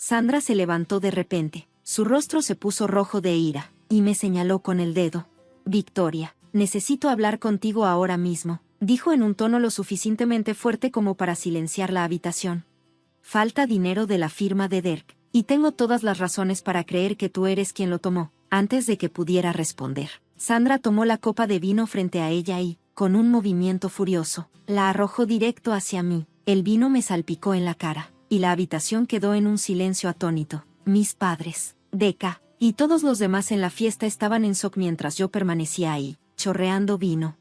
Sandra se levantó de repente. Su rostro se puso rojo de ira, y me señaló con el dedo. Victoria, necesito hablar contigo ahora mismo, dijo en un tono lo suficientemente fuerte como para silenciar la habitación. Falta dinero de la firma de Derek, y tengo todas las razones para creer que tú eres quien lo tomó. Antes de que pudiera responder, Sandra tomó la copa de vino frente a ella y, con un movimiento furioso, la arrojó directo hacia mí. El vino me salpicó en la cara, y la habitación quedó en un silencio atónito. Mis padres, Deca, y todos los demás en la fiesta estaban en shock mientras yo permanecía ahí, chorreando vino.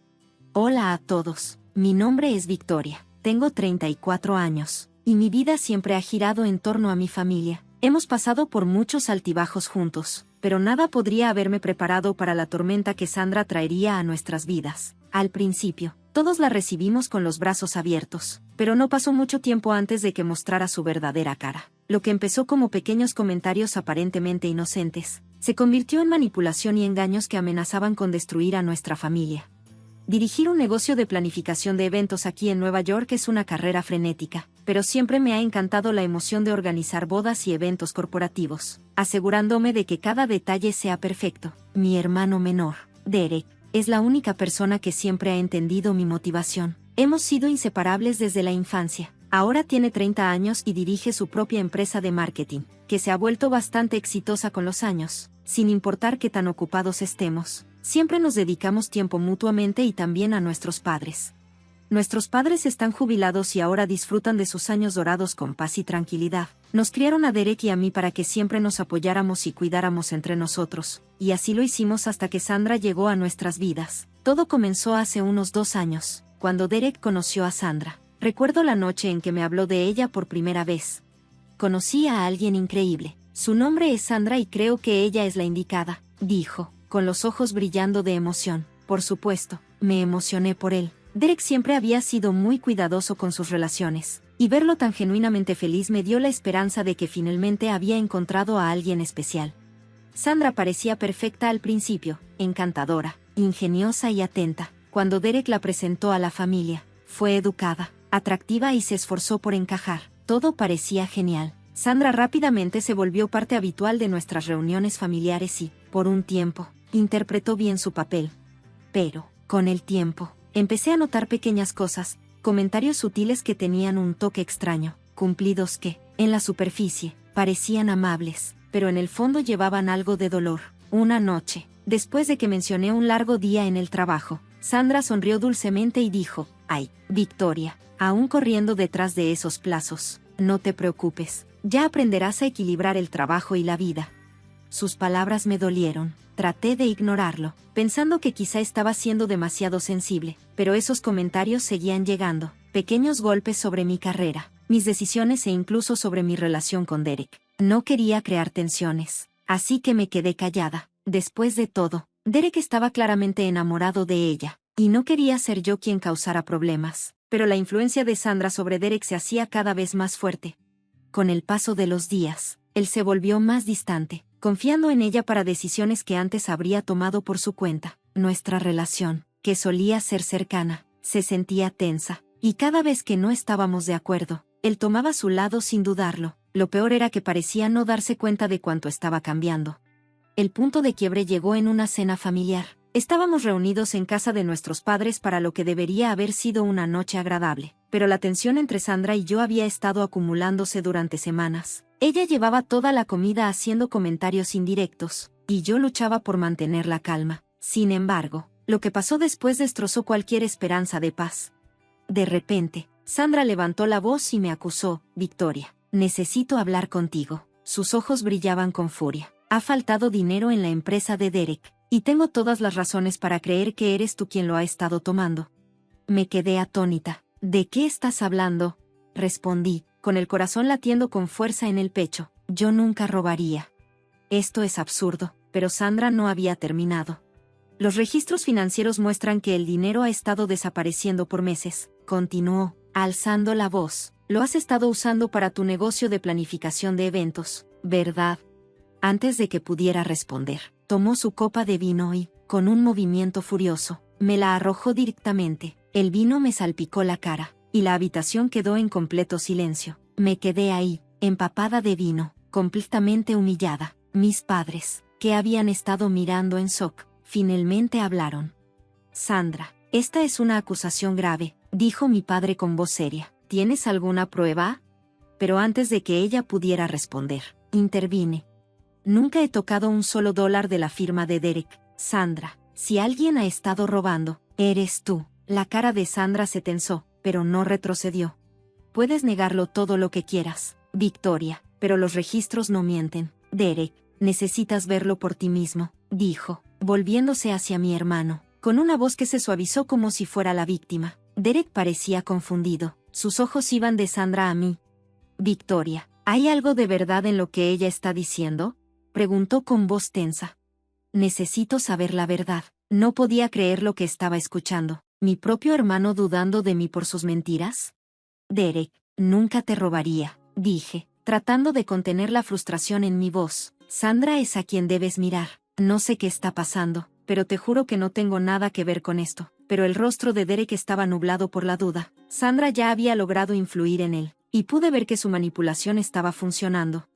Hola a todos, mi nombre es Victoria, tengo 34 años, y mi vida siempre ha girado en torno a mi familia. Hemos pasado por muchos altibajos juntos, pero nada podría haberme preparado para la tormenta que Sandra traería a nuestras vidas. Al principio, todos la recibimos con los brazos abiertos, pero no pasó mucho tiempo antes de que mostrara su verdadera cara. Lo que empezó como pequeños comentarios aparentemente inocentes, se convirtió en manipulación y engaños que amenazaban con destruir a nuestra familia. Dirigir un negocio de planificación de eventos aquí en Nueva York es una carrera frenética, pero siempre me ha encantado la emoción de organizar bodas y eventos corporativos, asegurándome de que cada detalle sea perfecto. Mi hermano menor, Derek, es la única persona que siempre ha entendido mi motivación. Hemos sido inseparables desde la infancia. Ahora tiene 30 años y dirige su propia empresa de marketing, que se ha vuelto bastante exitosa con los años. Sin importar qué tan ocupados estemos, siempre nos dedicamos tiempo mutuamente y también a nuestros padres. Nuestros padres están jubilados y ahora disfrutan de sus años dorados con paz y tranquilidad. Nos criaron a Derek y a mí para que siempre nos apoyáramos y cuidáramos entre nosotros, y así lo hicimos hasta que Sandra llegó a nuestras vidas. Todo comenzó hace unos 2 años, cuando Derek conoció a Sandra. Recuerdo la noche en que me habló de ella por primera vez. Conocí a alguien increíble. Su nombre es Sandra y creo que ella es la indicada, dijo, con los ojos brillando de emoción. Por supuesto, me emocioné por él. Derek siempre había sido muy cuidadoso con sus relaciones, y verlo tan genuinamente feliz me dio la esperanza de que finalmente había encontrado a alguien especial. Sandra parecía perfecta al principio, encantadora, ingeniosa y atenta. Cuando Derek la presentó a la familia, fue educada, atractiva y se esforzó por encajar. Todo parecía genial. Sandra rápidamente se volvió parte habitual de nuestras reuniones familiares y, por un tiempo, interpretó bien su papel. Pero, con el tiempo, empecé a notar pequeñas cosas, comentarios sutiles que tenían un toque extraño, cumplidos que, en la superficie, parecían amables, pero en el fondo llevaban algo de dolor. Una noche, después de que mencioné un largo día en el trabajo, Sandra sonrió dulcemente y dijo, «Ay, Victoria, aún corriendo detrás de esos plazos, no te preocupes, ya aprenderás a equilibrar el trabajo y la vida». Sus palabras me dolieron. Traté de ignorarlo, pensando que quizá estaba siendo demasiado sensible, pero esos comentarios seguían llegando, pequeños golpes sobre mi carrera, mis decisiones e incluso sobre mi relación con Derek. No quería crear tensiones, así que me quedé callada. Después de todo, Derek estaba claramente enamorado de ella, y no quería ser yo quien causara problemas, pero la influencia de Sandra sobre Derek se hacía cada vez más fuerte. Con el paso de los días, él se volvió más distante, confiando en ella para decisiones que antes habría tomado por su cuenta. Nuestra relación, que solía ser cercana, se sentía tensa, y cada vez que no estábamos de acuerdo, él tomaba su lado sin dudarlo. Lo peor era que parecía no darse cuenta de cuánto estaba cambiando. El punto de quiebre llegó en una cena familiar. Estábamos reunidos en casa de nuestros padres para lo que debería haber sido una noche agradable, pero la tensión entre Sandra y yo había estado acumulándose durante semanas. Ella llevaba toda la comida haciendo comentarios indirectos, y yo luchaba por mantener la calma. Sin embargo, lo que pasó después destrozó cualquier esperanza de paz. De repente, Sandra levantó la voz y me acusó, «Victoria, necesito hablar contigo». Sus ojos brillaban con furia. «Ha faltado dinero en la empresa de Derek, y tengo todas las razones para creer que eres tú quien lo ha estado tomando». Me quedé atónita. «¿De qué estás hablando?», respondí, con el corazón latiendo con fuerza en el pecho. «Yo nunca robaría». Esto es absurdo, pero Sandra no había terminado. «Los registros financieros muestran que el dinero ha estado desapareciendo por meses», continuó, alzando la voz. «Lo has estado usando para tu negocio de planificación de eventos, ¿verdad?». Antes de que pudiera responder, tomó su copa de vino y, con un movimiento furioso, me la arrojó directamente. El vino me salpicó la cara, y la habitación quedó en completo silencio. Me quedé ahí, empapada de vino, completamente humillada. Mis padres, que habían estado mirando en shock, finalmente hablaron. Sandra, esta es una acusación grave, dijo mi padre con voz seria. ¿Tienes alguna prueba? Pero antes de que ella pudiera responder, intervine. Nunca he tocado un solo dólar de la firma de Derek. Sandra, si alguien ha estado robando, eres tú. La cara de Sandra se tensó, pero no retrocedió. Puedes negarlo todo lo que quieras, Victoria, pero los registros no mienten. Derek, necesitas verlo por ti mismo, dijo, volviéndose hacia mi hermano, con una voz que se suavizó como si fuera la víctima. Derek parecía confundido, sus ojos iban de Sandra a mí. Victoria, ¿hay algo de verdad en lo que ella está diciendo? Preguntó con voz tensa. Necesito saber la verdad. No podía creer lo que estaba escuchando. ¿Mi propio hermano dudando de mí por sus mentiras? Derek, nunca te robaría, dije, tratando de contener la frustración en mi voz. Sandra es a quien debes mirar. No sé qué está pasando, pero te juro que no tengo nada que ver con esto. Pero el rostro de Derek estaba nublado por la duda. Sandra ya había logrado influir en él, y pude ver que su manipulación estaba funcionando.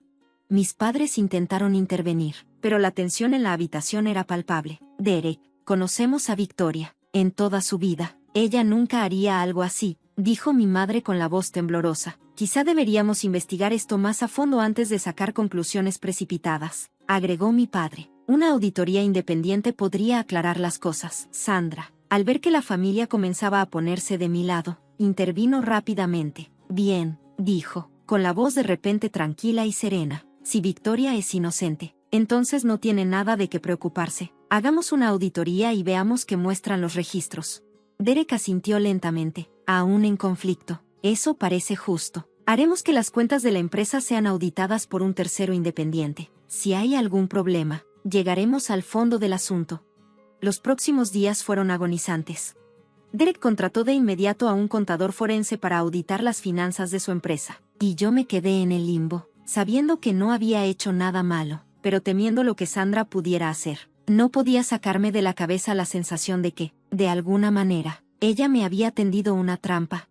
Mis padres intentaron intervenir, pero la tensión en la habitación era palpable. Derek, conocemos a Victoria. En toda su vida, ella nunca haría algo así, dijo mi madre con la voz temblorosa. Quizá deberíamos investigar esto más a fondo antes de sacar conclusiones precipitadas, agregó mi padre. Una auditoría independiente podría aclarar las cosas. Sandra, al ver que la familia comenzaba a ponerse de mi lado, intervino rápidamente. Bien, dijo, con la voz de repente tranquila y serena. Si Victoria es inocente, entonces no tiene nada de qué preocuparse. Hagamos una auditoría y veamos qué muestran los registros. Derek asintió lentamente, aún en conflicto. Eso parece justo. Haremos que las cuentas de la empresa sean auditadas por un tercero independiente. Si hay algún problema, llegaremos al fondo del asunto. Los próximos días fueron agonizantes. Derek contrató de inmediato a un contador forense para auditar las finanzas de su empresa, y yo me quedé en el limbo, sabiendo que no había hecho nada malo, pero temiendo lo que Sandra pudiera hacer. No podía sacarme de la cabeza la sensación de que, de alguna manera, ella me había tendido una trampa.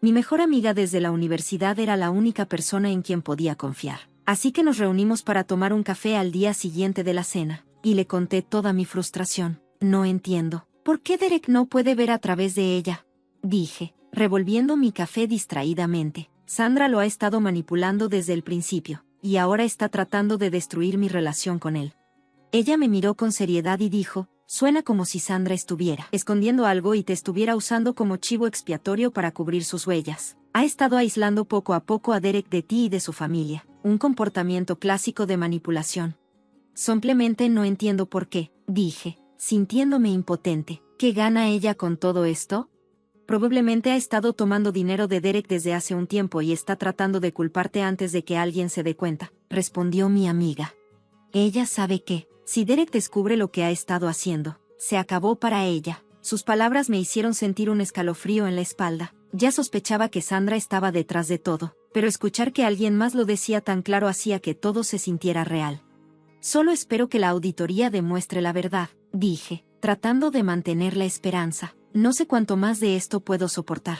Mi mejor amiga desde la universidad era la única persona en quien podía confiar. Así que nos reunimos para tomar un café al día siguiente de la cena, y le conté toda mi frustración. No entiendo, ¿por qué Derek no puede ver a través de ella? Dije, revolviendo mi café distraídamente. Sandra lo ha estado manipulando desde el principio, y ahora está tratando de destruir mi relación con él. Ella me miró con seriedad y dijo, suena como si Sandra estuviera escondiendo algo y te estuviera usando como chivo expiatorio para cubrir sus huellas. Ha estado aislando poco a poco a Derek de ti y de su familia, un comportamiento clásico de manipulación. Simplemente no entiendo por qué, dije, sintiéndome impotente. ¿Qué gana ella con todo esto? Probablemente ha estado tomando dinero de Derek desde hace un tiempo y está tratando de culparte antes de que alguien se dé cuenta, respondió mi amiga. Ella sabe que, si Derek descubre lo que ha estado haciendo, se acabó para ella. Sus palabras me hicieron sentir un escalofrío en la espalda. Ya sospechaba que Sandra estaba detrás de todo, pero escuchar que alguien más lo decía tan claro hacía que todo se sintiera real. Solo espero que la auditoría demuestre la verdad, dije, tratando de mantener la esperanza. No sé cuánto más de esto puedo soportar.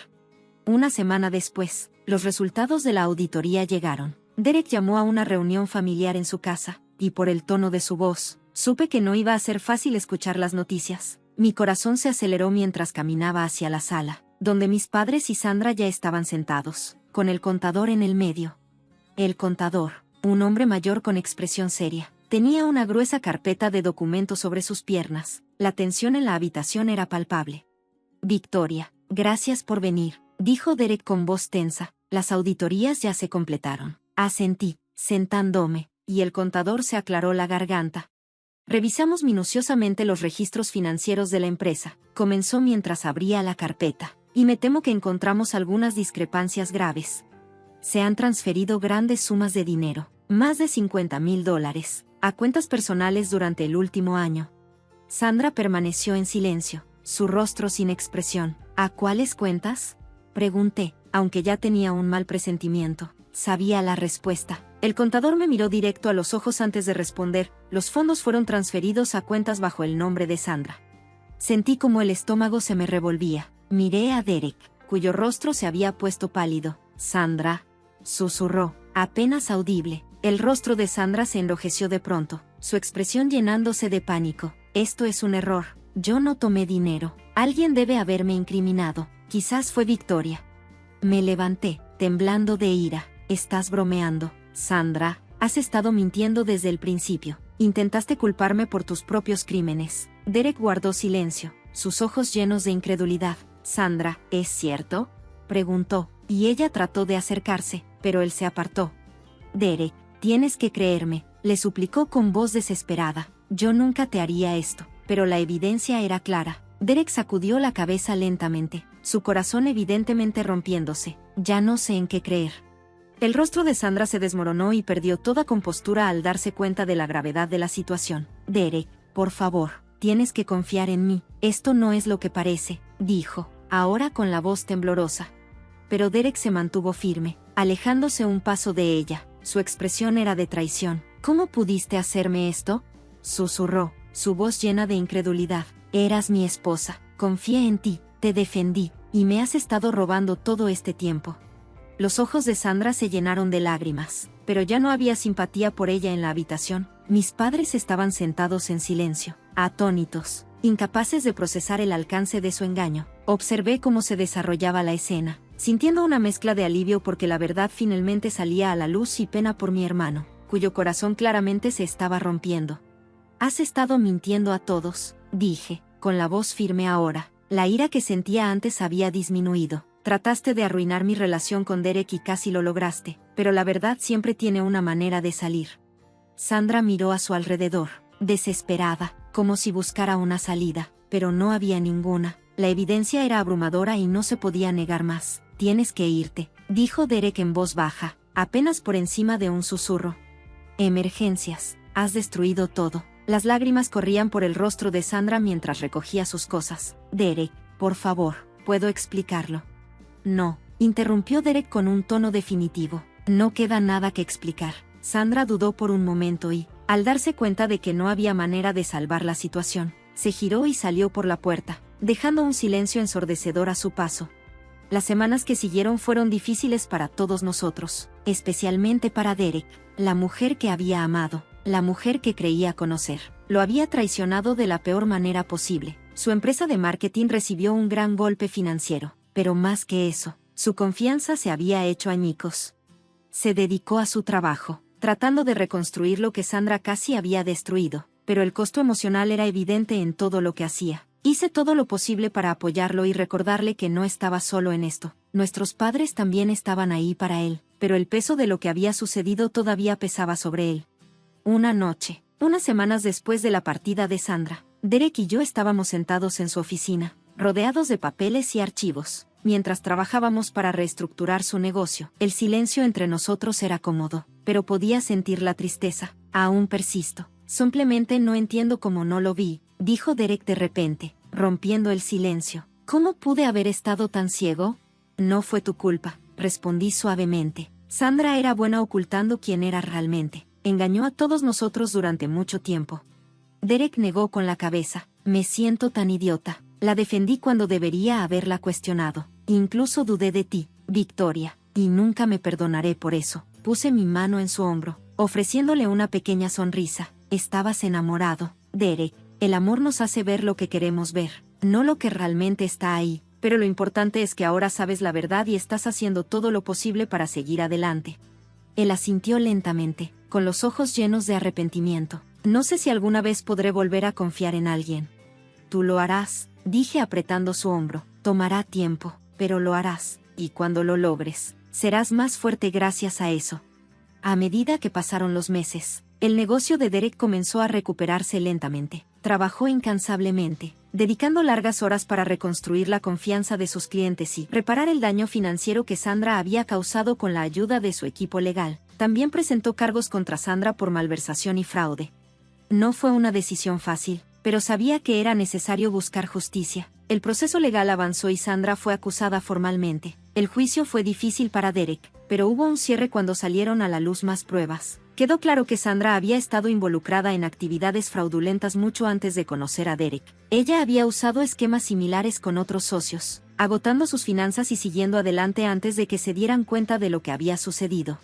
Una semana después, los resultados de la auditoría llegaron. Derek llamó a una reunión familiar en su casa, y por el tono de su voz, supe que no iba a ser fácil escuchar las noticias. Mi corazón se aceleró mientras caminaba hacia la sala, donde mis padres y Sandra ya estaban sentados, con el contador en el medio. El contador, un hombre mayor con expresión seria, tenía una gruesa carpeta de documentos sobre sus piernas. La tensión en la habitación era palpable. Victoria, gracias por venir, dijo Derek con voz tensa. Las auditorías ya se completaron. Asentí, sentándome, y el contador se aclaró la garganta. Revisamos minuciosamente los registros financieros de la empresa, comenzó mientras abría la carpeta, y me temo que encontramos algunas discrepancias graves. Se han transferido grandes sumas de dinero, más de $50,000, a cuentas personales durante el último año. Sandra permaneció en silencio, su rostro sin expresión. ¿A cuáles cuentas?, pregunté, aunque ya tenía un mal presentimiento. Sabía la respuesta. El contador me miró directo a los ojos antes de responder. Los fondos fueron transferidos a cuentas bajo el nombre de Sandra. Sentí como el estómago se me revolvía. Miré a Derek, cuyo rostro se había puesto pálido. Sandra, susurró, apenas audible. El rostro de Sandra se enrojeció de pronto, su expresión llenándose de pánico. Esto es un error. Yo no tomé dinero. Alguien debe haberme incriminado. Quizás fue Victoria. Me levanté, temblando de ira. Estás bromeando, Sandra. Has estado mintiendo desde el principio. Intentaste culparme por tus propios crímenes. Derek guardó silencio, sus ojos llenos de incredulidad. Sandra, ¿es cierto?, preguntó, y ella trató de acercarse, pero él se apartó. Derek, tienes que creerme, le suplicó con voz desesperada. Yo nunca te haría esto, pero la evidencia era clara. Derek sacudió la cabeza lentamente, su corazón evidentemente rompiéndose. Ya no sé en qué creer. El rostro de Sandra se desmoronó y perdió toda compostura al darse cuenta de la gravedad de la situación. Derek, por favor, tienes que confiar en mí. Esto no es lo que parece, dijo, ahora con la voz temblorosa. Pero Derek se mantuvo firme, alejándose un paso de ella. Su expresión era de traición. ¿Cómo pudiste hacerme esto?, susurró, su voz llena de incredulidad. Eras mi esposa, confié en ti, te defendí, y me has estado robando todo este tiempo. Los ojos de Sandra se llenaron de lágrimas, pero ya no había simpatía por ella en la habitación. Mis padres estaban sentados en silencio, atónitos, incapaces de procesar el alcance de su engaño. Observé cómo se desarrollaba la escena, sintiendo una mezcla de alivio porque la verdad finalmente salía a la luz y pena por mi hermano, cuyo corazón claramente se estaba rompiendo. Has estado mintiendo a todos, dije, con la voz firme ahora. La ira que sentía antes había disminuido. Trataste de arruinar mi relación con Derek y casi lo lograste, pero la verdad siempre tiene una manera de salir. Sandra miró a su alrededor, desesperada, como si buscara una salida, pero no había ninguna. La evidencia era abrumadora y no se podía negar más. Tienes que irte, dijo Derek en voz baja, apenas por encima de un susurro. Emergencias, has destruido todo. Las lágrimas corrían por el rostro de Sandra mientras recogía sus cosas. Derek, por favor, ¿puedo explicarlo? No, interrumpió Derek con un tono definitivo. No queda nada que explicar. Sandra dudó por un momento y, al darse cuenta de que no había manera de salvar la situación, se giró y salió por la puerta, dejando un silencio ensordecedor a su paso. Las semanas que siguieron fueron difíciles para todos nosotros, especialmente para Derek, la mujer que había amado, la mujer que creía conocer. Lo había traicionado de la peor manera posible. Su empresa de marketing recibió un gran golpe financiero. Pero más que eso, su confianza se había hecho añicos. Se dedicó a su trabajo, tratando de reconstruir lo que Sandra casi había destruido, pero el costo emocional era evidente en todo lo que hacía. Hice todo lo posible para apoyarlo y recordarle que no estaba solo en esto. Nuestros padres también estaban ahí para él, pero el peso de lo que había sucedido todavía pesaba sobre él. Una noche, unas semanas después de la partida de Sandra, Derek y yo estábamos sentados en su oficina, rodeados de papeles y archivos, mientras trabajábamos para reestructurar su negocio. El silencio entre nosotros era cómodo, pero podía sentir la tristeza. Aún persisto. Simplemente no entiendo cómo no lo vi, dijo Derek de repente, rompiendo el silencio. ¿Cómo pude haber estado tan ciego? No fue tu culpa, respondí suavemente. Sandra era buena ocultando quién era realmente. Engañó a todos nosotros durante mucho tiempo. Derek negó con la cabeza. Me siento tan idiota. La defendí cuando debería haberla cuestionado. Incluso dudé de ti, Victoria, y nunca me perdonaré por eso. Puse mi mano en su hombro, ofreciéndole una pequeña sonrisa. Estabas enamorado, Derek. El amor nos hace ver lo que queremos ver, no lo que realmente está ahí. Pero lo importante es que ahora sabes la verdad y estás haciendo todo lo posible para seguir adelante. Él asintió lentamente, con los ojos llenos de arrepentimiento. No sé si alguna vez podré volver a confiar en alguien. Tú lo harás, dije apretando su hombro. Tomará tiempo, pero lo harás, y cuando lo logres, serás más fuerte gracias a eso. A medida que pasaron los meses, el negocio de Derek comenzó a recuperarse lentamente. Trabajó incansablemente, dedicando largas horas para reconstruir la confianza de sus clientes y reparar el daño financiero que Sandra había causado con la ayuda de su equipo legal. También presentó cargos contra Sandra por malversación y fraude. No fue una decisión fácil, pero sabía que era necesario buscar justicia. El proceso legal avanzó y Sandra fue acusada formalmente. El juicio fue difícil para Derek, pero hubo un cierre cuando salieron a la luz más pruebas. Quedó claro que Sandra había estado involucrada en actividades fraudulentas mucho antes de conocer a Derek. Ella había usado esquemas similares con otros socios, agotando sus finanzas y siguiendo adelante antes de que se dieran cuenta de lo que había sucedido.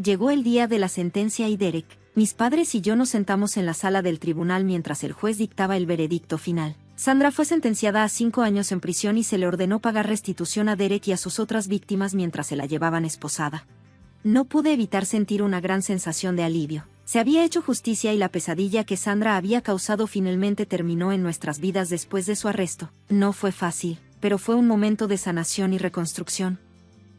Llegó el día de la sentencia y Derek, mis padres y yo nos sentamos en la sala del tribunal mientras el juez dictaba el veredicto final. Sandra fue sentenciada a 5 años en prisión y se le ordenó pagar restitución a Derek y a sus otras víctimas mientras se la llevaban esposada. No pude evitar sentir una gran sensación de alivio. Se había hecho justicia y la pesadilla que Sandra había causado finalmente terminó en nuestras vidas después de su arresto. No fue fácil, pero fue un momento de sanación y reconstrucción.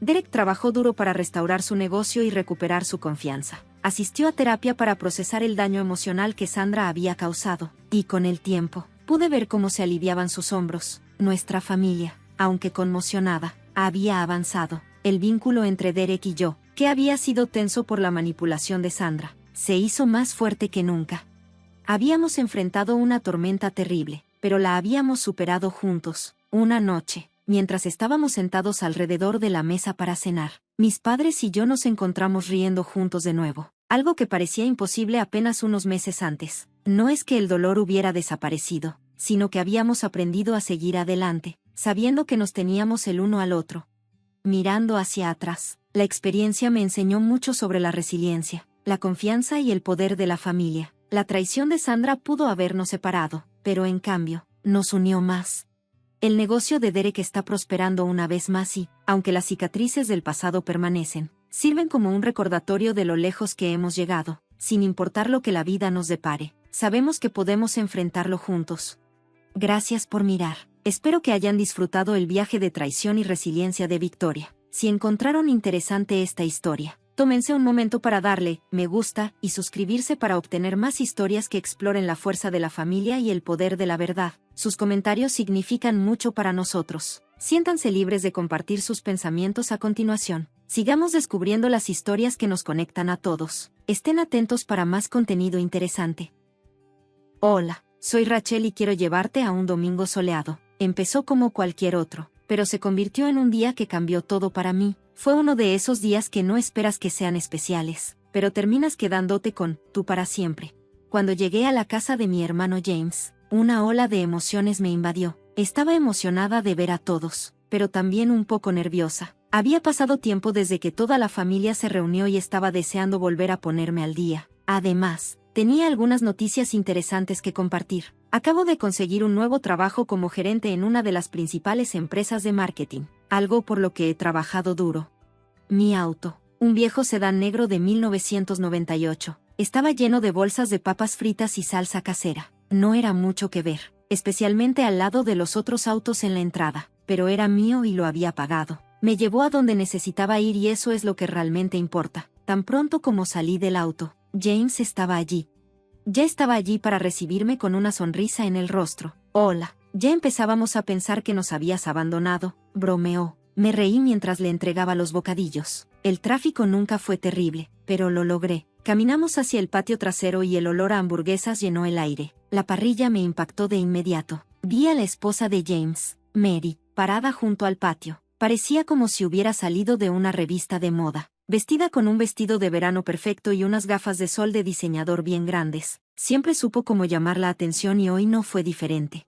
Derek trabajó duro para restaurar su negocio y recuperar su confianza. Asistió a terapia para procesar el daño emocional que Sandra había causado, y con el tiempo, pude ver cómo se aliviaban sus hombros. Nuestra familia, aunque conmocionada, había avanzado. El vínculo entre Derek y yo, que había sido tenso por la manipulación de Sandra, se hizo más fuerte que nunca. Habíamos enfrentado una tormenta terrible, pero la habíamos superado juntos. Una noche, mientras estábamos sentados alrededor de la mesa para cenar, mis padres y yo nos encontramos riendo juntos de nuevo, algo que parecía imposible apenas unos meses antes. No es que el dolor hubiera desaparecido, sino que habíamos aprendido a seguir adelante, sabiendo que nos teníamos el uno al otro. Mirando hacia atrás, la experiencia me enseñó mucho sobre la resiliencia, la confianza y el poder de la familia. La traición de Sandra pudo habernos separado, pero en cambio, nos unió más. El negocio de Derek está prosperando una vez más y, aunque las cicatrices del pasado permanecen, sirven como un recordatorio de lo lejos que hemos llegado. Sin importar lo que la vida nos depare, sabemos que podemos enfrentarlo juntos. Gracias por mirar. Espero que hayan disfrutado el viaje de traición y resiliencia de Victoria. Si encontraron interesante esta historia, tómense un momento para darle me gusta y suscribirse para obtener más historias que exploren la fuerza de la familia y el poder de la verdad. Sus comentarios significan mucho para nosotros. Siéntanse libres de compartir sus pensamientos a continuación. Sigamos descubriendo las historias que nos conectan a todos. Estén atentos para más contenido interesante. Hola, soy Rachel y quiero llevarte a un domingo soleado. Empezó como cualquier otro, pero se convirtió en un día que cambió todo para mí. Fue uno de esos días que no esperas que sean especiales, pero terminas quedándote con tú para siempre. Cuando llegué a la casa de mi hermano James, una ola de emociones me invadió. Estaba emocionada de ver a todos, pero también un poco nerviosa. Había pasado tiempo desde que toda la familia se reunió y estaba deseando volver a ponerme al día. Además, tenía algunas noticias interesantes que compartir. Acabo de conseguir un nuevo trabajo como gerente en una de las principales empresas de marketing, algo por lo que he trabajado duro. Mi auto, un viejo sedán negro de 1998, estaba lleno de bolsas de papas fritas y salsa casera. No era mucho que ver, especialmente al lado de los otros autos en la entrada, pero era mío y lo había pagado. Me llevó a donde necesitaba ir y eso es lo que realmente importa. Tan pronto como salí del auto, James estaba allí. Ya estaba allí para recibirme con una sonrisa en el rostro. Hola, ya empezábamos a pensar que nos habías abandonado, bromeó. Me reí mientras le entregaba los bocadillos. El tráfico nunca fue terrible, pero lo logré. Caminamos hacia el patio trasero y el olor a hamburguesas llenó el aire. La parrilla me impactó de inmediato. Vi a la esposa de James, Mary, parada junto al patio. Parecía como si hubiera salido de una revista de moda. Vestida con un vestido de verano perfecto y unas gafas de sol de diseñador bien grandes. Siempre supo cómo llamar la atención y hoy no fue diferente.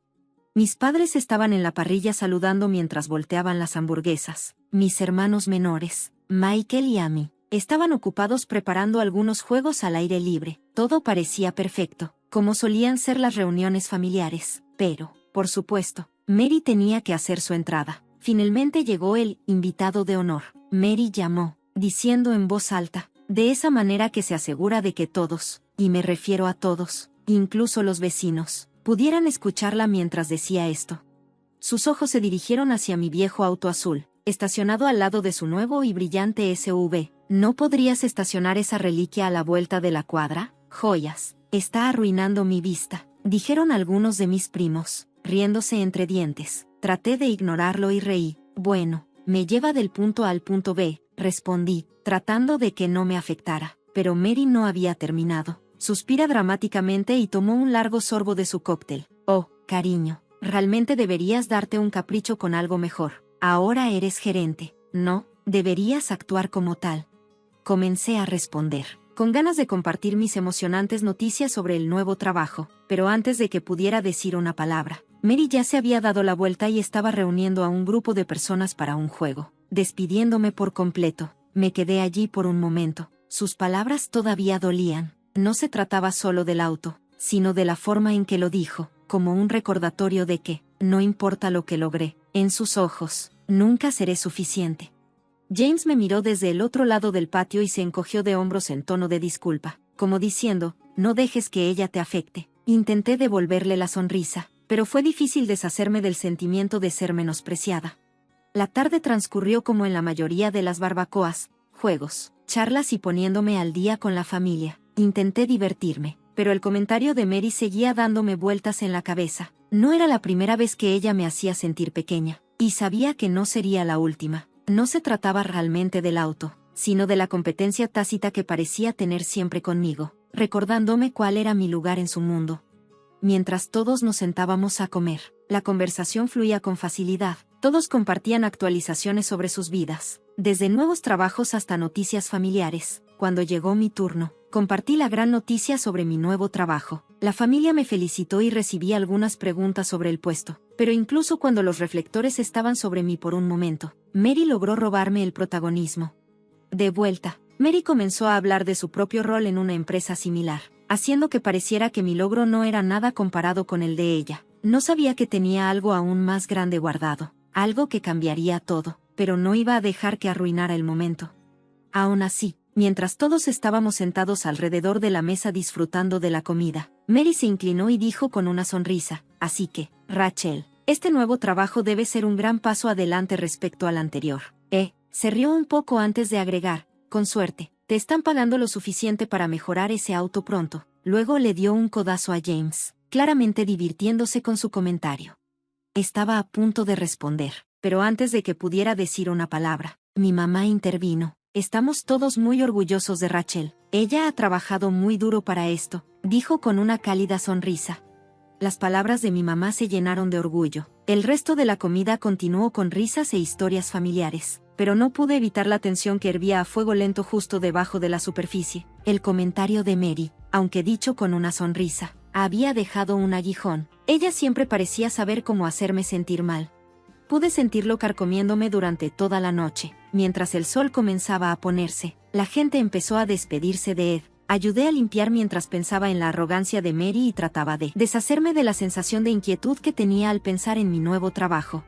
Mis padres estaban en la parrilla saludando mientras volteaban las hamburguesas. Mis hermanos menores, Michael y Amy, estaban ocupados preparando algunos juegos al aire libre. Todo parecía perfecto, como solían ser las reuniones familiares. Pero, por supuesto, Mary tenía que hacer su entrada. Finalmente llegó el invitado de honor. Mary llamó, diciendo en voz alta, de esa manera que se asegura de que todos, y me refiero a todos, incluso los vecinos, pudieran escucharla mientras decía esto. Sus ojos se dirigieron hacia mi viejo auto azul, estacionado al lado de su nuevo y brillante SUV. ¿No podrías estacionar esa reliquia a la vuelta de la cuadra? Joyas, está arruinando mi vista, dijeron algunos de mis primos, riéndose entre dientes. Traté de ignorarlo y reí. Bueno, me lleva del punto A al punto B, respondí, tratando de que no me afectara. Pero Mary no había terminado. Suspira dramáticamente y tomó un largo sorbo de su cóctel. Oh, cariño, realmente deberías darte un capricho con algo mejor. Ahora eres gerente, ¿no? Deberías actuar como tal. Comencé a responder, con ganas de compartir mis emocionantes noticias sobre el nuevo trabajo, pero antes de que pudiera decir una palabra, Mary ya se había dado la vuelta y estaba reuniendo a un grupo de personas para un juego. Despidiéndome por completo, me quedé allí por un momento, Sus palabras todavía dolían. No se trataba solo del auto, sino de la forma en que lo dijo, como un recordatorio de que, no importa lo que logré, en sus ojos, nunca seré suficiente. James me miró desde el otro lado del patio y se encogió de hombros en tono de disculpa, como diciendo, no dejes que ella te afecte. Intenté devolverle la sonrisa, pero fue difícil deshacerme del sentimiento de ser menospreciada. La tarde transcurrió como en la mayoría de las barbacoas, juegos, charlas y poniéndome al día con la familia. Intenté divertirme, pero el comentario de Mary seguía dándome vueltas en la cabeza. No era la primera vez que ella me hacía sentir pequeña, y sabía que no sería la última. No se trataba realmente del auto, sino de la competencia tácita que parecía tener siempre conmigo, recordándome cuál era mi lugar en su mundo. Mientras todos nos sentábamos a comer, la conversación fluía con facilidad. Todos compartían actualizaciones sobre sus vidas, desde nuevos trabajos hasta noticias familiares. Cuando llegó mi turno, compartí la gran noticia sobre mi nuevo trabajo. La familia me felicitó y recibí algunas preguntas sobre el puesto, pero incluso cuando los reflectores estaban sobre mí por un momento, Mary logró robarme el protagonismo. De vuelta, Mary comenzó a hablar de su propio rol en una empresa similar, haciendo que pareciera que mi logro no era nada comparado con el de ella. No sabía que tenía algo aún más grande guardado, algo que cambiaría todo, pero no iba a dejar que arruinara el momento. Aún así, mientras todos estábamos sentados alrededor de la mesa disfrutando de la comida, Mary se inclinó y dijo con una sonrisa, así que, Rachel, este nuevo trabajo debe ser un gran paso adelante respecto al anterior. Se rió un poco antes de agregar, con suerte, te están pagando lo suficiente para mejorar ese auto pronto. Luego le dio un codazo a James, claramente divirtiéndose con su comentario. Estaba a punto de responder, pero antes de que pudiera decir una palabra, mi mamá intervino. Estamos todos muy orgullosos de Rachel. Ella ha trabajado muy duro para esto, dijo con una cálida sonrisa. Las palabras de mi mamá se llenaron de orgullo. El resto de la comida continuó con risas e historias familiares, pero no pude evitar la tensión que hervía a fuego lento justo debajo de la superficie. El comentario de Mary, aunque dicho con una sonrisa, había dejado un aguijón. Ella siempre parecía saber cómo hacerme sentir mal. Pude sentirlo carcomiéndome durante toda la noche. Mientras el sol comenzaba a ponerse, la gente empezó a despedirse de Ed. Ayudé a limpiar mientras pensaba en la arrogancia de Mary y trataba de deshacerme de la sensación de inquietud que tenía al pensar en mi nuevo trabajo.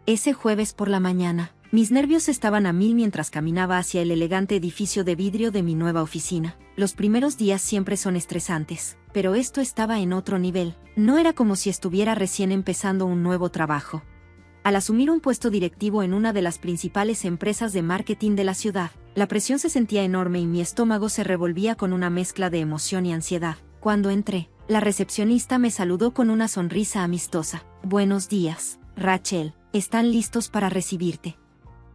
Ese jueves por la mañana, mis nervios estaban a mil mientras caminaba hacia el elegante edificio de vidrio de mi nueva oficina. Los primeros días siempre son estresantes, pero esto estaba en otro nivel. No era como si estuviera recién empezando un nuevo trabajo. Al asumir un puesto directivo en una de las principales empresas de marketing de la ciudad, la presión se sentía enorme y mi estómago se revolvía con una mezcla de emoción y ansiedad. Cuando entré, la recepcionista me saludó con una sonrisa amistosa. Buenos días, Rachel, ¿están listos para recibirte?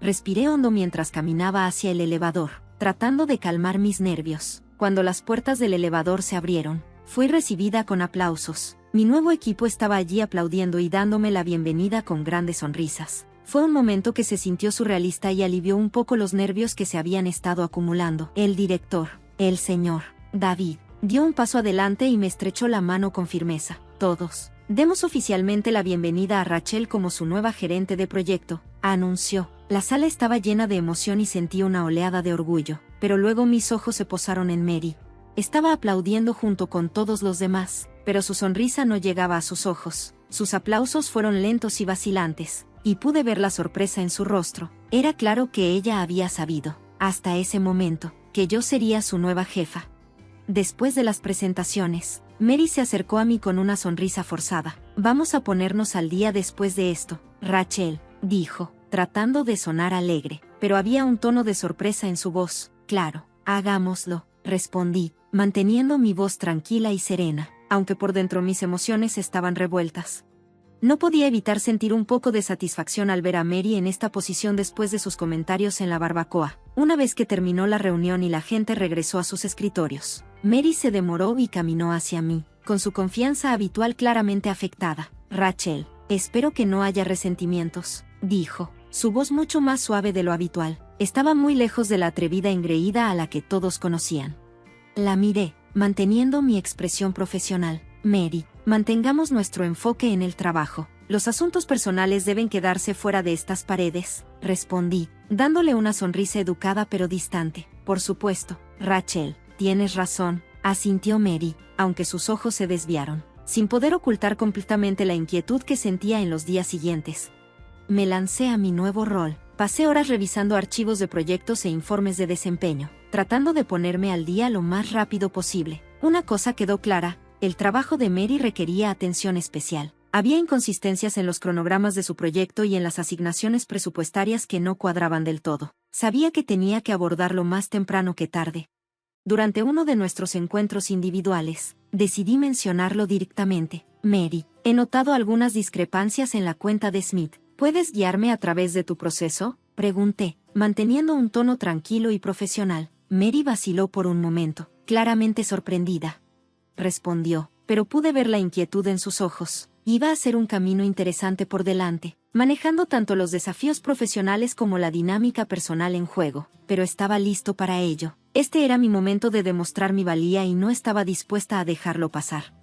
Respiré hondo mientras caminaba hacia el elevador, tratando de calmar mis nervios. Cuando las puertas del elevador se abrieron, fui recibida con aplausos. Mi nuevo equipo estaba allí aplaudiendo y dándome la bienvenida con grandes sonrisas. Fue un momento que se sintió surrealista y alivió un poco los nervios que se habían estado acumulando. El director, el señor David, dio un paso adelante y me estrechó la mano con firmeza. Todos, demos oficialmente la bienvenida a Rachel como su nueva gerente de proyecto, anunció. La sala estaba llena de emoción y sentí una oleada de orgullo, pero luego mis ojos se posaron en Mary. Estaba aplaudiendo junto con todos los demás, pero su sonrisa no llegaba a sus ojos. Sus aplausos fueron lentos y vacilantes, y pude ver la sorpresa en su rostro. Era claro que ella había sabido, hasta ese momento, que yo sería su nueva jefa. Después de las presentaciones, Mary se acercó a mí con una sonrisa forzada. Vamos a ponernos al día después de esto, Rachel, dijo, tratando de sonar alegre, pero había un tono de sorpresa en su voz. Claro, hagámoslo, respondí, manteniendo mi voz tranquila y serena, aunque por dentro mis emociones estaban revueltas. No podía evitar sentir un poco de satisfacción al ver a Mary en esta posición después de sus comentarios en la barbacoa. Una vez que terminó la reunión y la gente regresó a sus escritorios, Mary se demoró y caminó hacia mí, con su confianza habitual claramente afectada. Rachel, espero que no haya resentimientos, dijo, su voz mucho más suave de lo habitual. Estaba muy lejos de la atrevida engreída a la que todos conocían. La miré, manteniendo mi expresión profesional. Mary, mantengamos nuestro enfoque en el trabajo. Los asuntos personales deben quedarse fuera de estas paredes, respondí, dándole una sonrisa educada pero distante. Por supuesto, Rachel, tienes razón, asintió Mary, aunque sus ojos se desviaron, sin poder ocultar completamente la inquietud que sentía en los días siguientes. Me lancé a mi nuevo rol. Pasé horas revisando archivos de proyectos e informes de desempeño, tratando de ponerme al día lo más rápido posible. Una cosa quedó clara: el trabajo de Mary requería atención especial. Había inconsistencias en los cronogramas de su proyecto y en las asignaciones presupuestarias que no cuadraban del todo. Sabía que tenía que abordarlo más temprano que tarde. Durante uno de nuestros encuentros individuales, decidí mencionarlo directamente. Mary, he notado algunas discrepancias en la cuenta de Smith. ¿Puedes guiarme a través de tu proceso?, pregunté, manteniendo un tono tranquilo y profesional. Mary vaciló por un momento, claramente sorprendida. Respondió, pero pude ver la inquietud en sus ojos. Iba a ser un camino interesante por delante, manejando tanto los desafíos profesionales como la dinámica personal en juego, pero estaba listo para ello. Este era mi momento de demostrar mi valía y no estaba dispuesta a dejarlo pasar.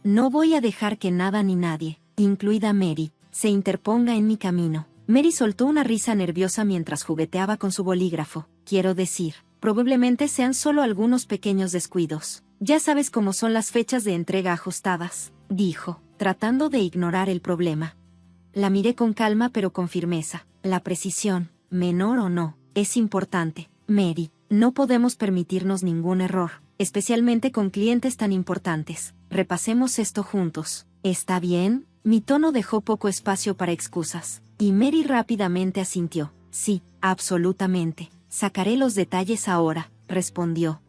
No voy a dejar que nada ni nadie, incluida Mary, se interponga en mi camino. Mary soltó una risa nerviosa mientras jugueteaba con su bolígrafo. Quiero decir, probablemente sean solo algunos pequeños descuidos. Ya sabes cómo son las fechas de entrega ajustadas, dijo, tratando de ignorar el problema. La miré con calma pero con firmeza. La precisión, menor o no, es importante. Mary, no podemos permitirnos ningún error, especialmente con clientes tan importantes. Repasemos esto juntos. ¿Está bien? Mi tono dejó poco espacio para excusas, y Mary rápidamente asintió. Sí, absolutamente. Sacaré los detalles ahora, respondió.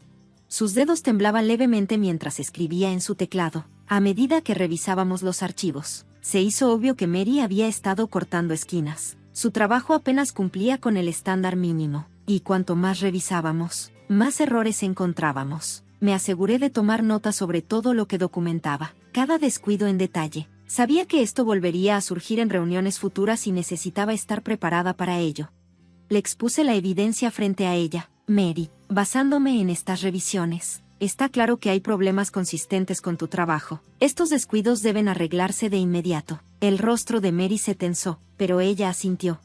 Sus dedos temblaban levemente mientras escribía en su teclado. A medida que revisábamos los archivos, se hizo obvio que Mary había estado cortando esquinas. Su trabajo apenas cumplía con el estándar mínimo, y cuanto más revisábamos, más errores encontrábamos. Me aseguré de tomar nota sobre todo lo que documentaba, cada descuido en detalle. Sabía que esto volvería a surgir en reuniones futuras y necesitaba estar preparada para ello. Le expuse la evidencia frente a ella. Mary, basándome en estas revisiones, está claro que hay problemas consistentes con tu trabajo. Estos descuidos deben arreglarse de inmediato. El rostro de Mary se tensó, pero ella asintió.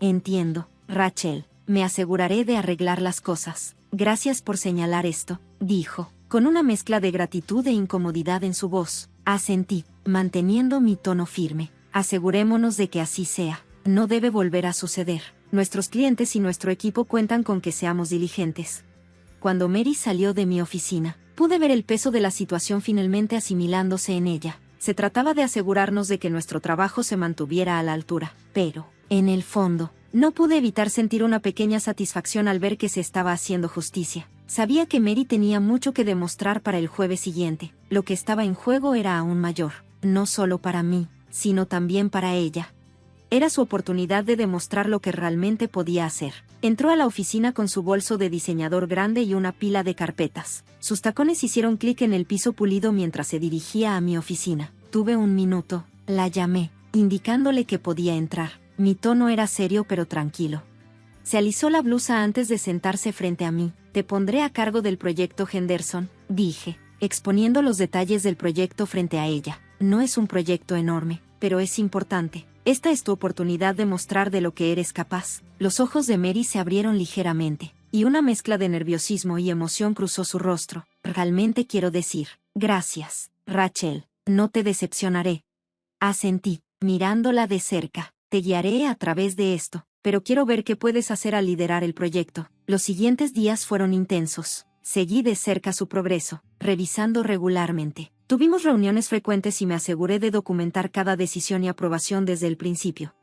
Entiendo, Rachel, me aseguraré de arreglar las cosas. Gracias por señalar esto, dijo, con una mezcla de gratitud e incomodidad en su voz. Asentí, manteniendo mi tono firme. Asegurémonos de que así sea. No debe volver a suceder. Nuestros clientes y nuestro equipo cuentan con que seamos diligentes. Cuando Mary salió de mi oficina, pude ver el peso de la situación finalmente asimilándose en ella. Se trataba de asegurarnos de que nuestro trabajo se mantuviera a la altura. Pero, en el fondo, no pude evitar sentir una pequeña satisfacción al ver que se estaba haciendo justicia. Sabía que Mary tenía mucho que demostrar para el jueves siguiente. Lo que estaba en juego era aún mayor, no solo para mí, sino también para ella. Era su oportunidad de demostrar lo que realmente podía hacer. Entró a la oficina con su bolso de diseñador grande y una pila de carpetas. Sus tacones hicieron clic en el piso pulido mientras se dirigía a mi oficina. Tuve un minuto, la llamé, indicándole que podía entrar. Mi tono era serio pero tranquilo. Se alisó la blusa antes de sentarse frente a mí. Te pondré a cargo del proyecto Henderson, dije, exponiendo los detalles del proyecto frente a ella. No es un proyecto enorme, pero es importante. Esta es tu oportunidad de mostrar de lo que eres capaz. Los ojos de Mary se abrieron ligeramente, y una mezcla de nerviosismo y emoción cruzó su rostro. Realmente quiero decir, gracias, Rachel, no te decepcionaré. Asentí, mirándola de cerca. Te guiaré a través de esto, pero quiero ver qué puedes hacer al liderar el proyecto. Los siguientes días fueron intensos. Seguí de cerca su progreso, revisando regularmente. Tuvimos reuniones frecuentes y me aseguré de documentar cada decisión y aprobación desde el principio.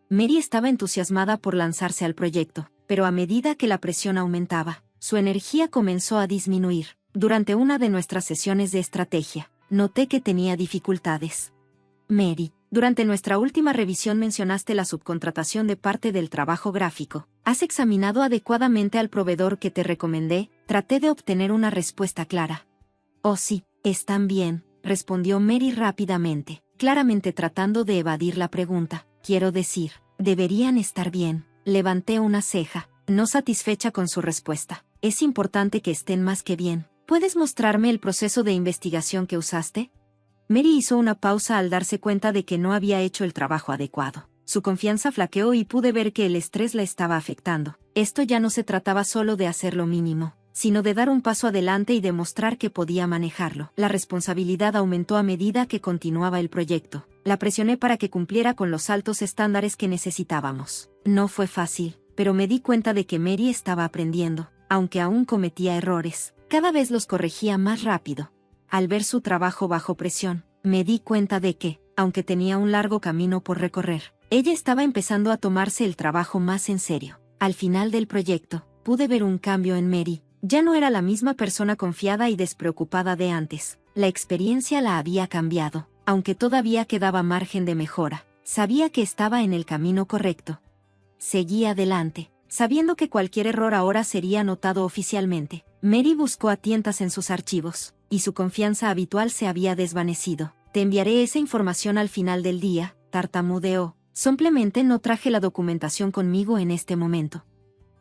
Mary estaba entusiasmada por lanzarse al proyecto, pero a medida que la presión aumentaba, su energía comenzó a disminuir. Durante una de nuestras sesiones de estrategia, noté que tenía dificultades. Mary, durante nuestra última revisión mencionaste la subcontratación de parte del trabajo gráfico. ¿Has examinado adecuadamente al proveedor que te recomendé? Traté de obtener una respuesta clara. Oh sí, están bien, respondió Mary rápidamente, claramente tratando de evadir la pregunta. Quiero decir, deberían estar bien. Levanté una ceja, no satisfecha con su respuesta. Es importante que estén más que bien. ¿Puedes mostrarme el proceso de investigación que usaste? Mary hizo una pausa al darse cuenta de que no había hecho el trabajo adecuado. Su confianza flaqueó y pude ver que el estrés la estaba afectando. Esto ya no se trataba solo de hacer lo mínimo, sino de dar un paso adelante y demostrar que podía manejarlo. La responsabilidad aumentó a medida que continuaba el proyecto. La presioné para que cumpliera con los altos estándares que necesitábamos. No fue fácil, pero me di cuenta de que Mary estaba aprendiendo, aunque aún cometía errores. Cada vez los corregía más rápido. Al ver su trabajo bajo presión, me di cuenta de que, aunque tenía un largo camino por recorrer, ella estaba empezando a tomarse el trabajo más en serio. Al final del proyecto, pude ver un cambio en Mary. Ya no era la misma persona confiada y despreocupada de antes. La experiencia la había cambiado, aunque todavía quedaba margen de mejora. Sabía que estaba en el camino correcto. Seguí adelante, sabiendo que cualquier error ahora sería notado oficialmente. Mary buscó a tientas en sus archivos, y su confianza habitual se había desvanecido. Te enviaré esa información al final del día, tartamudeó. Simplemente no traje la documentación conmigo en este momento.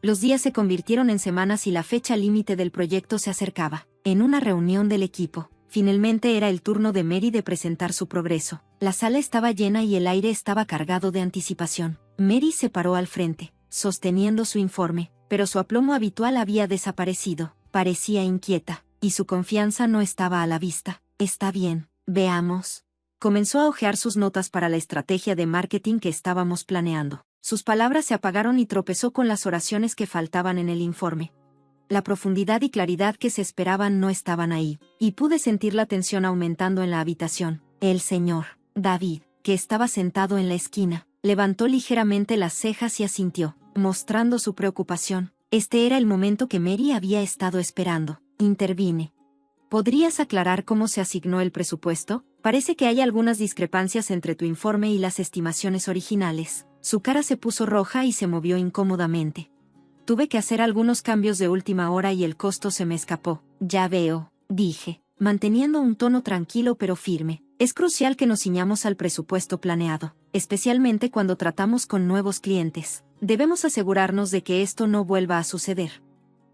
Los días se convirtieron en semanas y la fecha límite del proyecto se acercaba. En una reunión del equipo, finalmente era el turno de Mary de presentar su progreso. La sala estaba llena y el aire estaba cargado de anticipación. Mary se paró al frente, sosteniendo su informe, pero su aplomo habitual había desaparecido. Parecía inquieta, y su confianza no estaba a la vista. Está bien, veamos. Comenzó a hojear sus notas para la estrategia de marketing que estábamos planeando. Sus palabras se apagaron y tropezó con las oraciones que faltaban en el informe. La profundidad y claridad que se esperaban no estaban ahí, y pude sentir la tensión aumentando en la habitación. El señor David, que estaba sentado en la esquina, levantó ligeramente las cejas y asintió, mostrando su preocupación. Este era el momento que Mary había estado esperando. Intervine. ¿Podrías aclarar cómo se asignó el presupuesto? Parece que hay algunas discrepancias entre tu informe y las estimaciones originales. Su cara se puso roja y se movió incómodamente. Tuve que hacer algunos cambios de última hora y el costo se me escapó. Ya veo, dije, manteniendo un tono tranquilo pero firme. Es crucial que nos ciñamos al presupuesto planeado, especialmente cuando tratamos con nuevos clientes. Debemos asegurarnos de que esto no vuelva a suceder.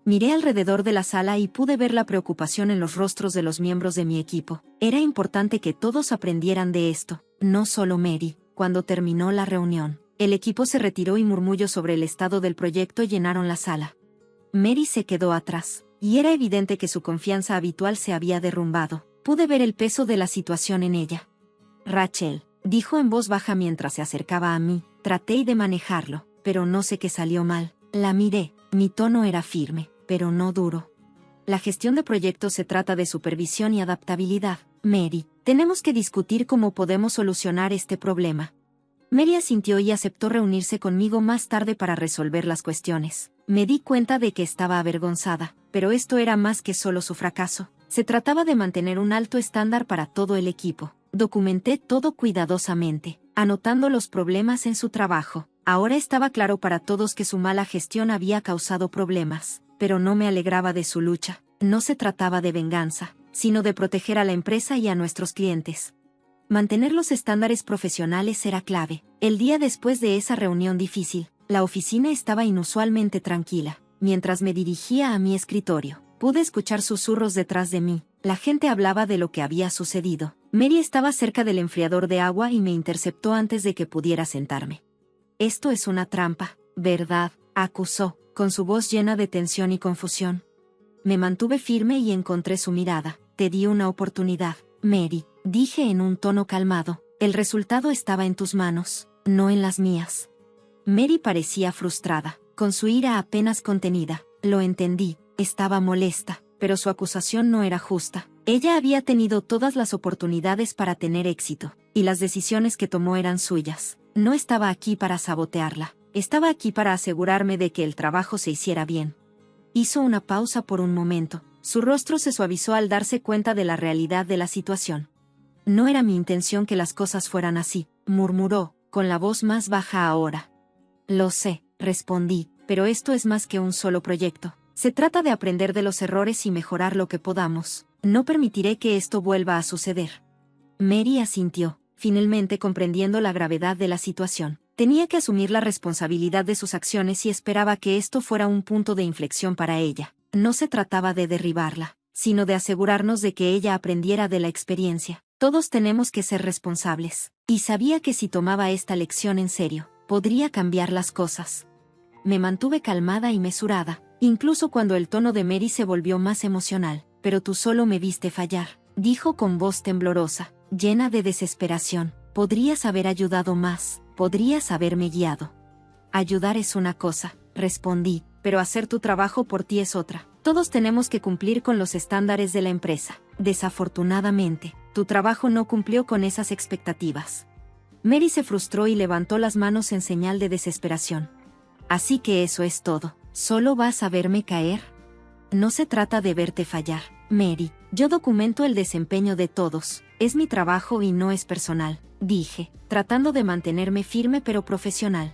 Miré alrededor de la sala y pude ver la preocupación en los rostros de los miembros de mi equipo. Era importante que todos aprendieran de esto, no solo Mary. Cuando terminó la reunión, el equipo se retiró y murmullos sobre el estado del proyecto llenaron la sala. Mary se quedó atrás, y era evidente que su confianza habitual se había derrumbado. Pude ver el peso de la situación en ella. Rachel, dijo en voz baja mientras se acercaba a mí, traté de manejarlo, pero no sé qué salió mal. La miré, mi tono era firme, pero no duro. La gestión de proyectos se trata de supervisión y adaptabilidad. Mary, tenemos que discutir cómo podemos solucionar este problema. Mary asintió y aceptó reunirse conmigo más tarde para resolver las cuestiones. Me di cuenta de que estaba avergonzada, pero esto era más que solo su fracaso. Se trataba de mantener un alto estándar para todo el equipo. Documenté todo cuidadosamente, anotando los problemas en su trabajo. Ahora estaba claro para todos que su mala gestión había causado problemas, pero no me alegraba de su lucha. No se trataba de venganza, sino de proteger a la empresa y a nuestros clientes. Mantener los estándares profesionales era clave. El día después de esa reunión difícil, la oficina estaba inusualmente tranquila. Mientras me dirigía a mi escritorio, pude escuchar susurros detrás de mí. La gente hablaba de lo que había sucedido. Mary estaba cerca del enfriador de agua y me interceptó antes de que pudiera sentarme. Esto es una trampa, ¿verdad?, acusó, con su voz llena de tensión y confusión. Me mantuve firme y encontré su mirada. Te di una oportunidad, Mary, dije en un tono calmado. El resultado estaba en tus manos, no en las mías. Mary parecía frustrada, con su ira apenas contenida. Lo entendí, estaba molesta, pero su acusación no era justa. Ella había tenido todas las oportunidades para tener éxito, y las decisiones que tomó eran suyas. No estaba aquí para sabotearla, estaba aquí para asegurarme de que el trabajo se hiciera bien. Hizo una pausa por un momento. Su rostro se suavizó al darse cuenta de la realidad de la situación. No era mi intención que las cosas fueran así, murmuró, con la voz más baja ahora. Lo sé, respondí, pero esto es más que un solo proyecto. Se trata de aprender de los errores y mejorar lo que podamos. No permitiré que esto vuelva a suceder. Mary asintió, finalmente comprendiendo la gravedad de la situación. Tenía que asumir la responsabilidad de sus acciones y esperaba que esto fuera un punto de inflexión para ella. No se trataba de derribarla, sino de asegurarnos de que ella aprendiera de la experiencia. Todos tenemos que ser responsables. Y sabía que si tomaba esta lección en serio, podría cambiar las cosas. Me mantuve calmada y mesurada. incluso cuando el tono de Mary se volvió más emocional. Pero tú solo me viste fallar, dijo con voz temblorosa, llena de desesperación. Podrías haber ayudado más, podrías haberme guiado. Ayudar es una cosa, respondí, pero hacer tu trabajo por ti es otra. Todos tenemos que cumplir con los estándares de la empresa. Desafortunadamente, tu trabajo no cumplió con esas expectativas. Mary se frustró y levantó las manos en señal de desesperación. Así que eso es todo. ¿Solo vas a verme caer? No se trata de verte fallar, Mary. Yo documento el desempeño de todos. Es mi trabajo y no es personal, dije, tratando de mantenerme firme pero profesional.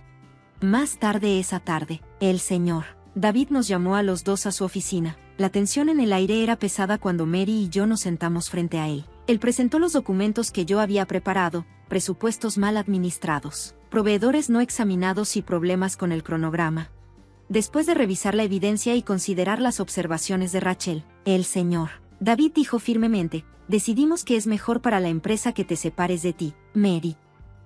Más tarde esa tarde, el señor David nos llamó a los dos a su oficina. La tensión en el aire era pesada cuando Mary y yo nos sentamos frente a él. Él presentó los documentos que yo había preparado, presupuestos mal administrados, proveedores no examinados y problemas con el cronograma. Después de revisar la evidencia y considerar las observaciones de Rachel, el señor David dijo firmemente, decidimos que es mejor para la empresa que te separes de ti, Mary.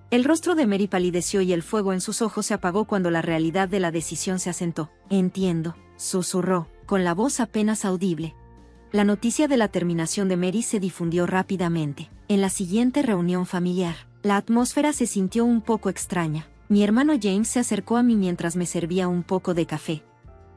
El rostro de Mary palideció y el fuego en sus ojos se apagó cuando la realidad de la decisión se asentó. Entiendo, susurró, con la voz apenas audible. La noticia de la terminación de Mary se difundió rápidamente. En la siguiente reunión familiar, la atmósfera se sintió un poco extraña. Mi hermano James se acercó a mí mientras me servía un poco de café.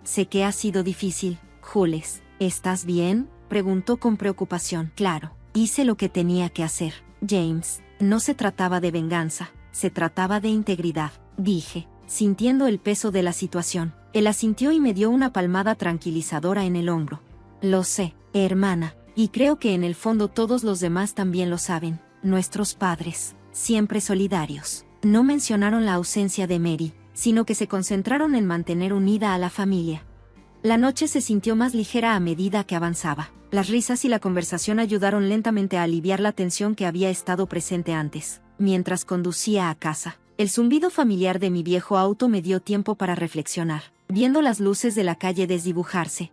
Sé que ha sido difícil, Jules. ¿Estás bien?, preguntó con preocupación. Claro, hice lo que tenía que hacer, James. No se trataba de venganza, se trataba de integridad, dije, sintiendo el peso de la situación. Él asintió y me dio una palmada tranquilizadora en el hombro. Lo sé, hermana, y creo que en el fondo todos los demás también lo saben. Nuestros padres, siempre solidarios, no mencionaron la ausencia de Mary, sino que se concentraron en mantener unida a la familia. La noche se sintió más ligera a medida que avanzaba. Las risas y la conversación ayudaron lentamente a aliviar la tensión que había estado presente antes. Mientras conducía a casa, el zumbido familiar de mi viejo auto me dio tiempo para reflexionar, viendo las luces de la calle desdibujarse.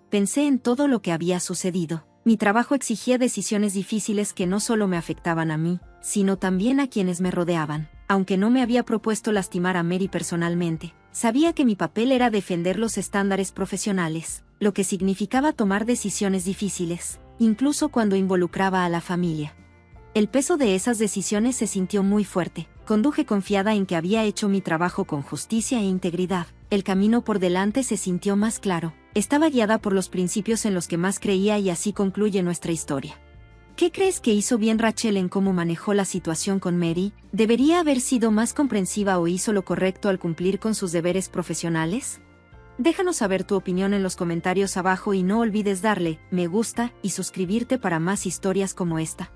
Pensé en todo lo que había sucedido. Mi trabajo exigía decisiones difíciles que no solo me afectaban a mí, sino también a quienes me rodeaban. Aunque no me había propuesto lastimar a Mary personalmente, sabía que mi papel era defender los estándares profesionales, lo que significaba tomar decisiones difíciles, incluso cuando involucraba a la familia. El peso de esas decisiones se sintió muy fuerte. Conduje confiada en que había hecho mi trabajo con justicia e integridad. El camino por delante se sintió más claro. Estaba guiada por los principios en los que más creía y así concluye nuestra historia. ¿Qué crees que hizo bien Rachel en cómo manejó la situación con Mary? ¿Debería haber sido más comprensiva o hizo lo correcto al cumplir con sus deberes profesionales? Déjanos saber tu opinión en los comentarios abajo y no olvides darle me gusta y suscribirte para más historias como esta.